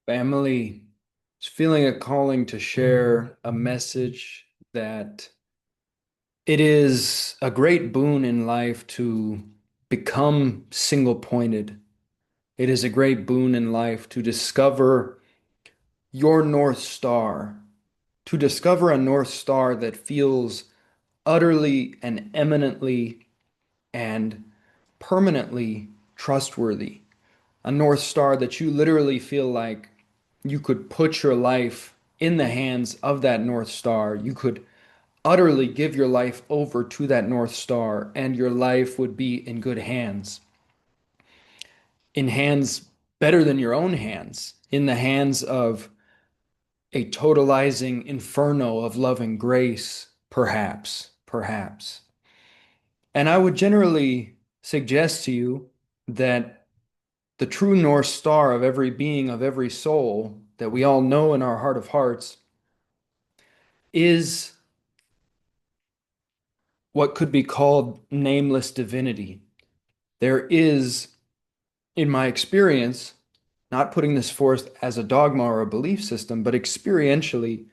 Family is feeling a calling to share a message that it is a great boon in life to become single-pointed. It is a great boon in life to discover your North Star, to discover a North Star that feels utterly and eminently and permanently trustworthy. A North Star that you literally feel like you could put your life in the hands of that North Star. You could utterly give your life over to that North Star, and your life would be in good hands, in hands better than your own hands, in the hands of a totalizing inferno of loving grace, perhaps. And I would generally suggest to you that the true North Star of every being, of every soul that we all know in our heart of hearts is what could be called nameless divinity. There is, in my experience, not putting this forth as a dogma or a belief system, but experientially,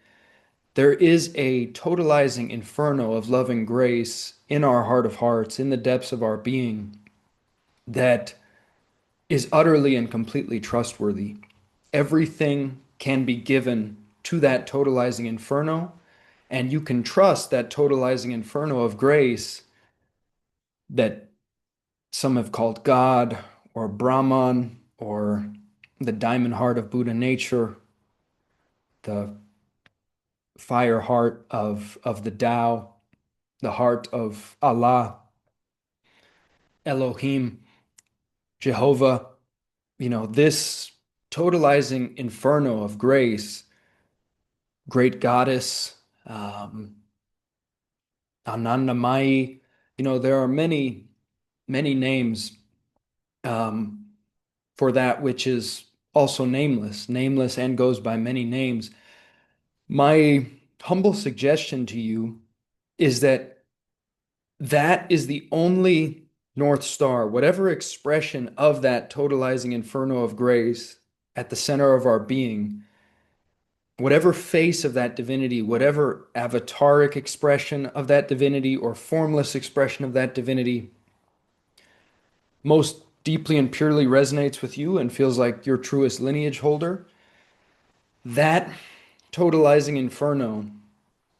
there is a totalizing inferno of loving grace in our heart of hearts, in the depths of our being, that is utterly and completely trustworthy. Everything can be given to that totalizing inferno, and you can trust that totalizing inferno of grace that some have called God or Brahman or the diamond heart of Buddha nature, the fire heart of the Tao, the heart of Allah, Elohim, Jehovah. This totalizing inferno of grace, great goddess, um, Anandamayi. There are many names um, for that which is also nameless and goes by many names. My humble suggestion to you is that that is the only North Star, whatever expression of that totalizing inferno of grace at the center of our being, whatever face of that divinity, whatever avataric expression of that divinity or formless expression of that divinity most deeply and purely resonates with you and feels like your truest lineage holder, that totalizing inferno,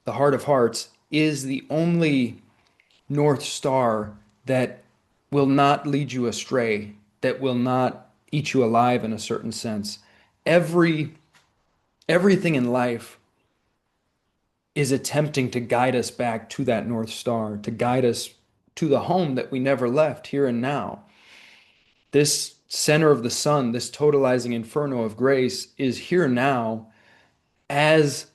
the heart of hearts, is the only North Star that will not lead you astray, that will not eat you alive in a certain sense. Every everything in life is attempting to guide us back to that North Star, to guide us to the home that we never left, here and now. This center of the sun, this totalizing inferno of grace, is here now as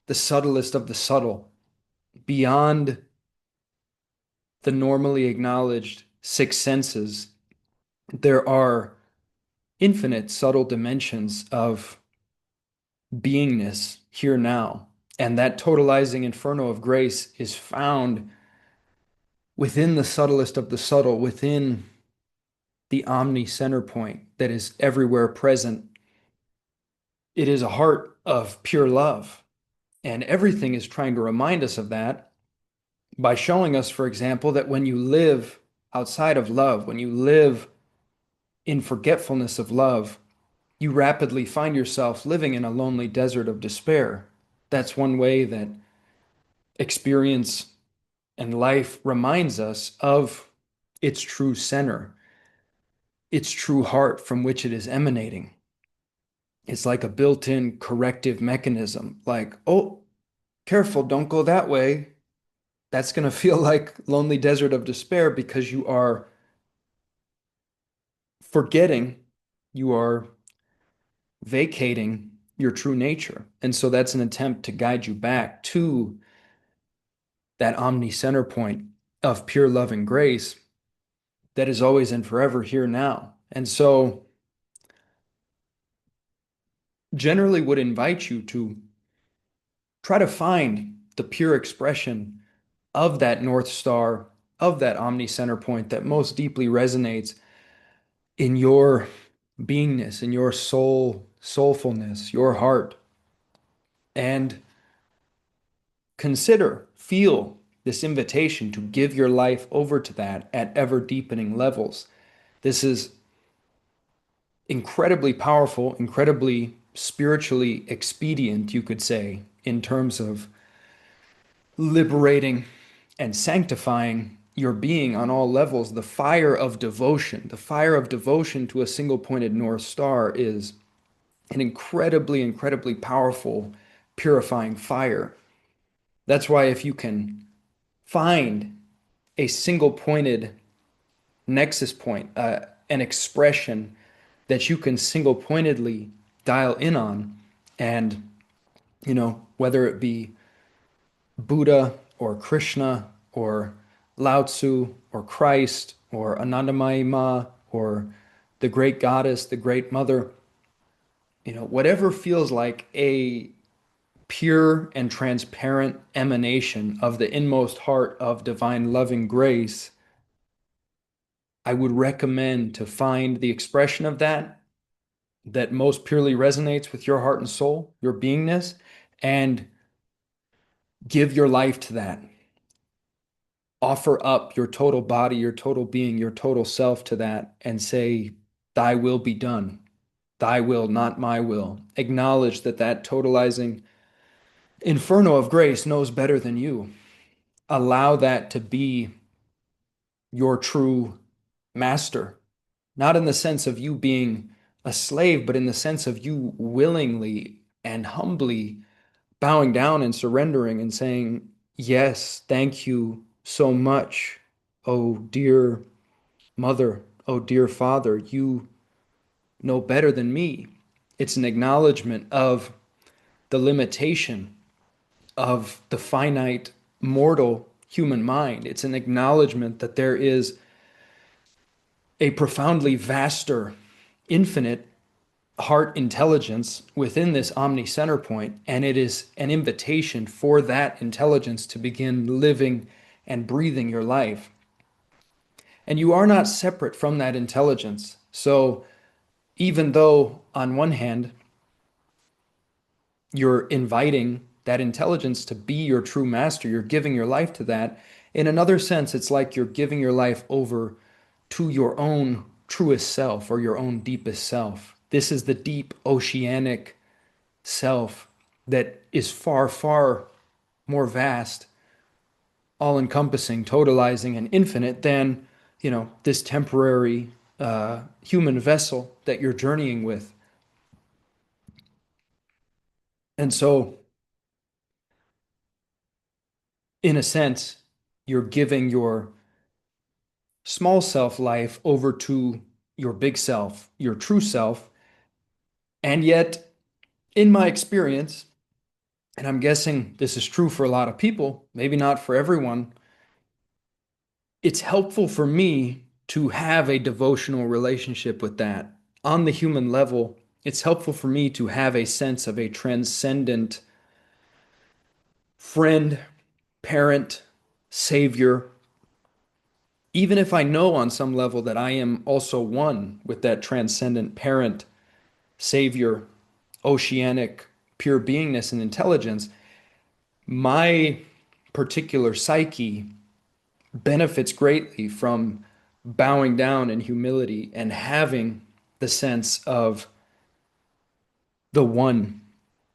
the subtlest of the subtle, beyond the normally acknowledged six senses. There are infinite subtle dimensions of beingness here now. And that totalizing inferno of grace is found within the subtlest of the subtle, within the omni center point that is everywhere present. It is a heart of pure love. And everything is trying to remind us of that by showing us, for example, that when you live outside of love, when you live in forgetfulness of love, you rapidly find yourself living in a lonely desert of despair. That's one way that experience and life reminds us of its true center, its true heart from which it is emanating. It's like a built-in corrective mechanism, like, oh, careful, don't go that way. That's going to feel like lonely desert of despair because you are forgetting, you are vacating your true nature. And so that's an attempt to guide you back to that omni center point of pure love and grace that is always and forever here now. And so generally would invite you to try to find the pure expression of that North Star, of that omni center point that most deeply resonates in your beingness, in your soul soulfulness, your heart, and consider, feel this invitation to give your life over to that at ever deepening levels. This is incredibly powerful, incredibly spiritually expedient, you could say, in terms of liberating and sanctifying your being on all levels. The fire of devotion to a single pointed North Star is an incredibly, incredibly powerful, purifying fire. That's why if you can find a single pointed nexus point, an expression that you can single pointedly dial in on, and whether it be Buddha or Krishna or Lao Tzu or Christ or Anandamayi Ma or the great goddess, the great mother, whatever feels like a pure and transparent emanation of the inmost heart of divine loving grace, I would recommend to find the expression of that most purely resonates with your heart and soul, your beingness, and give your life to that. Offer up your total body, your total being, your total self to that and say, Thy will be done. Thy will, not my will. Acknowledge that totalizing inferno of grace knows better than you. Allow that to be your true master, not in the sense of you being a slave, but in the sense of you willingly and humbly bowing down and surrendering and saying, Yes, thank you so much, oh dear mother, oh dear father, you know better than me. It's an acknowledgement of the limitation of the finite mortal human mind. It's an acknowledgement that there is a profoundly vaster, infinite heart intelligence within this omni center point, and it is an invitation for that intelligence to begin living and breathing your life. And you are not separate from that intelligence. So even though on one hand you're inviting that intelligence to be your true master, you're giving your life to that, in another sense it's like you're giving your life over to your own truest self or your own deepest self. This is the deep oceanic self that is far, far more vast, all encompassing, totalizing, and infinite than, this temporary human vessel that you're journeying with. And so, in a sense, you're giving your small self life over to your big self, your true self. And yet, in my experience, and I'm guessing this is true for a lot of people, maybe not for everyone, it's helpful for me to have a devotional relationship with that. On the human level, it's helpful for me to have a sense of a transcendent friend, parent, savior, even if I know on some level that I am also one with that transcendent parent, savior, oceanic, pure beingness and intelligence, my particular psyche benefits greatly from bowing down in humility and having the sense of the one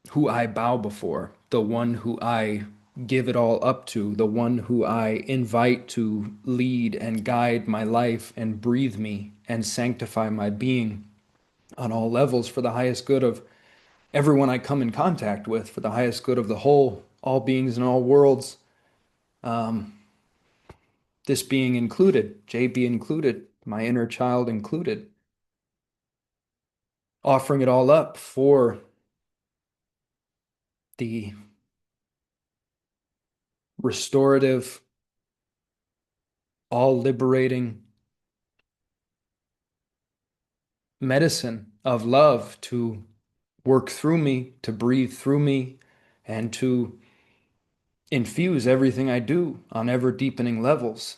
who I bow before, the one who I give it all up to, the one who I invite to lead and guide my life and breathe me and sanctify my being on all levels for the highest good of everyone I come in contact with, for the highest good of the whole, all beings in all worlds. Um, this being included, JB included, my inner child included, offering it all up for the restorative, all liberating medicine of love to work through me, to breathe through me, and to infuse everything I do on ever deepening levels.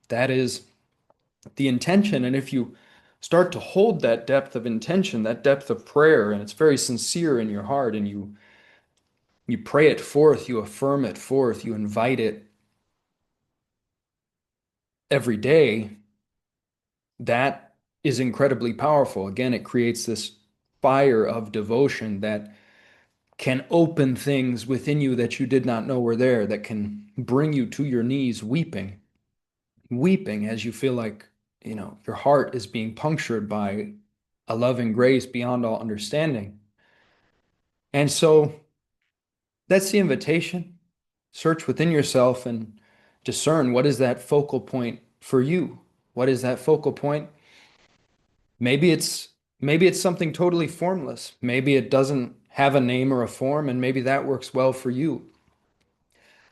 That is the intention. And if you start to hold that depth of intention, that depth of prayer, and it's very sincere in your heart, and you pray it forth, you affirm it forth, you invite it every day, that is incredibly powerful. Again, it creates this fire of devotion that can open things within you that you did not know were there, that can bring you to your knees weeping, weeping as you feel like, your heart is being punctured by a loving grace beyond all understanding. And so that's the invitation. Search within yourself and discern what is that focal point for you? What is that focal point? Maybe it's maybe it's something totally formless. Maybe it doesn't have a name or a form, and maybe that works well for you.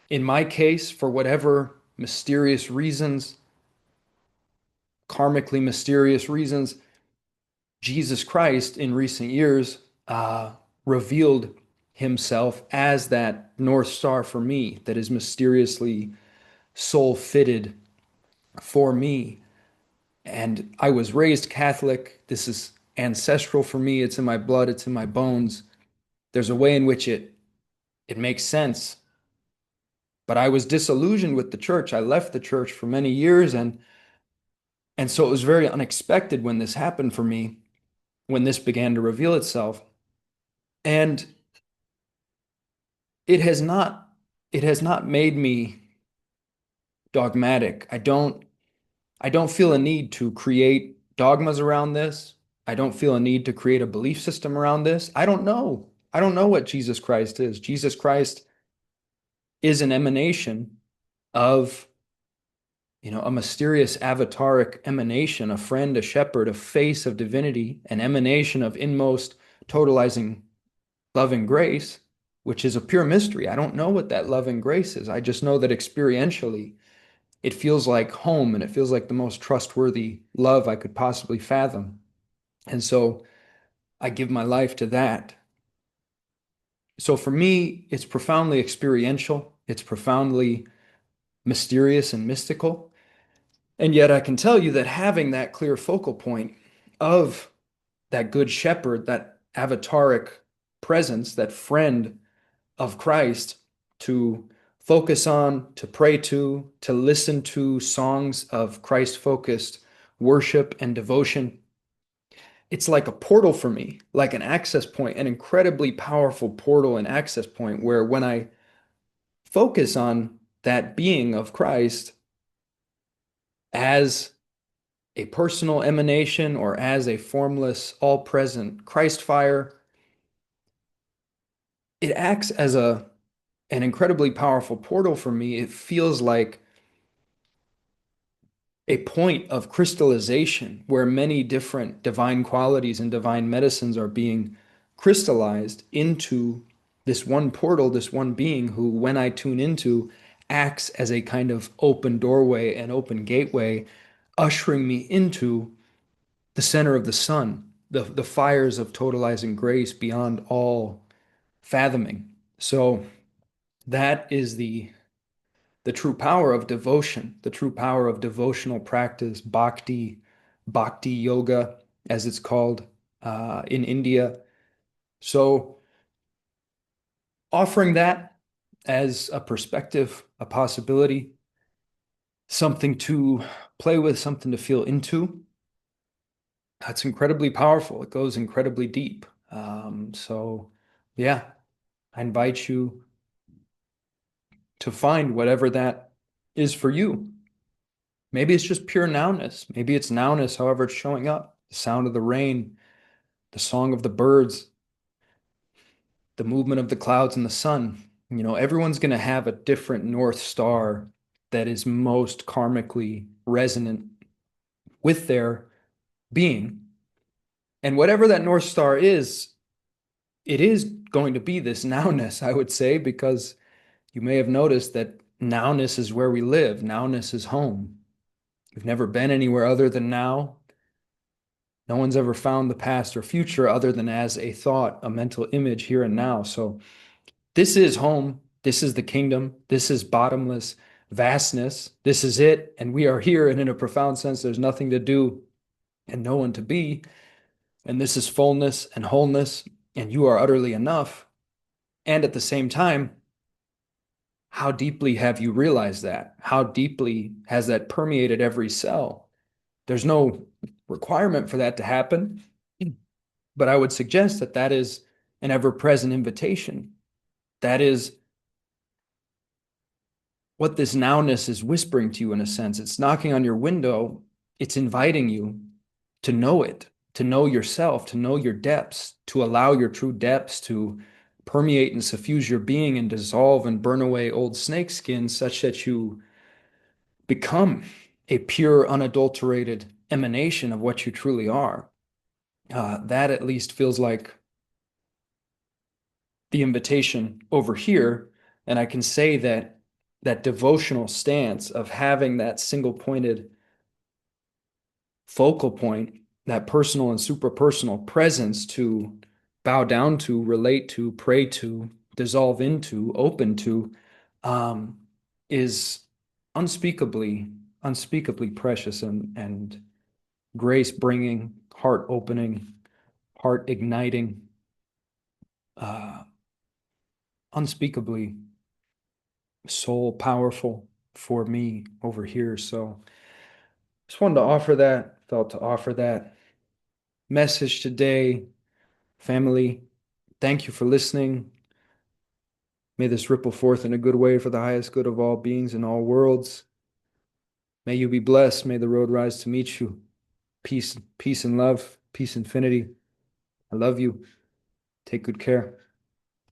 In my case, for whatever mysterious reasons, karmically mysterious reasons, Jesus Christ in recent years revealed himself as that North Star for me that is mysteriously soul fitted for me. And I was raised Catholic. This is ancestral for me. It's in my blood, it's in my bones. There's a way in which it makes sense. But I was disillusioned with the church. I left the church for many years, and so it was very unexpected when this happened for me, when this began to reveal itself. And it has not it has not made me dogmatic. I don't feel a need to create dogmas around this. I don't feel a need to create a belief system around this. I don't know. I don't know what Jesus Christ is. Jesus Christ is an emanation of, a mysterious avataric emanation, a friend, a shepherd, a face of divinity, an emanation of inmost totalizing loving grace, which is a pure mystery. I don't know what that loving grace is. I just know that experientially it feels like home and it feels like the most trustworthy love I could possibly fathom. And so I give my life to that. So for me, it's profoundly experiential, it's profoundly mysterious and mystical. And yet I can tell you that having that clear focal point of that good shepherd, that avataric presence, that friend of Christ to focus on, to pray to listen to songs of Christ-focused worship and devotion. It's like a portal for me, like an access point, an incredibly powerful portal and access point where when I focus on that being of Christ as a personal emanation or as a formless, all-present Christ fire, it acts as an incredibly powerful portal for me. It feels like a point of crystallization where many different divine qualities and divine medicines are being crystallized into this one portal, this one being who, when I tune into, acts as a kind of open doorway and open gateway, ushering me into the center of the sun, the fires of totalizing grace beyond all fathoming. So that is the true power of devotion, the true power of devotional practice, bhakti yoga, as it's called in India. So, offering that as a perspective, a possibility, something to play with, something to feel into, that's incredibly powerful. It goes incredibly deep. So, yeah, I invite you to find whatever that is for you. Maybe it's just pure nowness. Maybe it's nowness, however it's showing up. The sound of the rain, the song of the birds, the movement of the clouds and the sun. Everyone's going to have a different North Star that is most karmically resonant with their being. And whatever that North Star is, it is going to be this nowness, I would say, because you may have noticed that nowness is where we live. Nowness is home. We've never been anywhere other than now. No one's ever found the past or future other than as a thought, a mental image here and now. So this is home. This is the kingdom. This is bottomless vastness. This is it. And we are here. And in a profound sense, there's nothing to do and no one to be, and this is fullness and wholeness, and you are utterly enough. And at the same time, how deeply have you realized that? How deeply has that permeated every cell? There's no requirement for that to happen, but I would suggest that that is an ever-present invitation. That is what this nowness is whispering to you in a sense. It's knocking on your window. It's inviting you to know it, to know yourself, to know your depths, to allow your true depths to permeate and suffuse your being and dissolve and burn away old snakeskin such that you become a pure, unadulterated emanation of what you truly are. That at least feels like the invitation over here. And I can say that that devotional stance of having that single pointed focal point, that personal and suprapersonal presence to bow down to, relate to, pray to, dissolve into, open to, um, is unspeakably, unspeakably precious and grace bringing, heart opening, heart igniting, uh, unspeakably soul powerful for me over here. So just wanted to offer that, felt to offer that message today. Family, thank you for listening. May this ripple forth in a good way for the highest good of all beings in all worlds. May you be blessed. May the road rise to meet you. Peace, peace and love, peace infinity. I love you. Take good care.